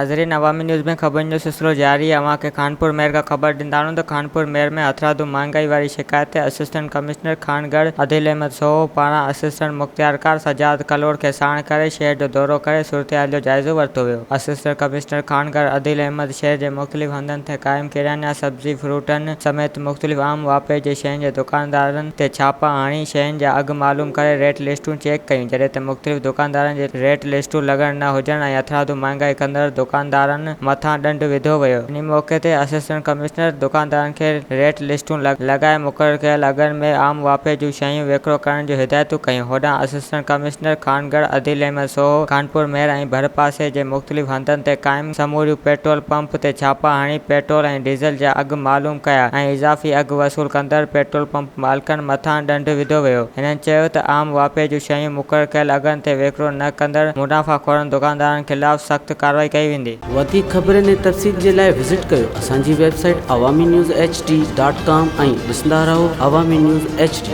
नाज़रीन, अवामी न्यूज़ में ख़बर जो सिलसिलो जारी है। अवां खे खानपुर मेयर का ख़बर ॾींदाणूं त खानपुर मेयर में हथरादू महांगाई वारी शिकायत असिस्टेंट कमिश्नर खानगढ़ आदिल अहमद सोहो पारां असिस्टेंट मुख्तियारकार सजाद कलोर खे साण करे शहर जो दौरो करे सूरतहाल जो जाइज़ो वरितो वियो। असिस्टेंट कमिश्नर खानगढ़ आदिल अहमद शहर जे मुख़्तलिफ़ हंधनि ते क़ाइम किराना सब्ज़ी फ्रूटनि समेत मुख़्तलिफ़ आम वापे जे शयुनि जे दुकानदारनि ते छापा हणी शयुनि जा अघ मालूम करे रेट लिस्टूं चेक कयूं, जॾहिं त मुख़्तलिफ़ दुकानदारनि जे रेट लिस्टूं लॻण न हुजण ऐं हथरादू महांगाई कंदड़ दुकानदारनि मथां ॾंड विधो वियो। इन मौक़े ते असिस्टेंट कमिश्नर दुकानदारनि खे रेट लिस्टूं लॻाए मुक़ररु कयल अघनि में आम वापे जूं शयूं विकिरो करण जूं हिदायतूं कयूं। होॾां assistant commissioner Khangarh Adil Ahmed Soho Khanpur mayor ऐं भरपासे जे मुख़्तलिफ़ हंधनि ते क़ाइम समूरियूं पेट्रोल पंप ते छापा हणी पेट्रोल ऐं डीज़ल जा अघ मालूम कया ऐं इज़ाफ़ी अघ वसूल कंदड़ पेट्रोल पंप मालिकनि मथां ॾंड विधो वियो। हिननि चयो त आम वापे जूं शयूं मुक़ररु कयल अघनि ते विकिरो न कंदड़ मुनाफ़ाख़ोरनि दुकानदारनि ख़िलाफ़ सख़्त कार्रवाई कई वेंदी। वधीक ख़बरनि ऐं तफ़सील जे लाइ विज़िट कयो असांजी वेबसाइट awamiNewsHD.com ऐं ॾिसंदा रहो अवामी न्यूज़ HD।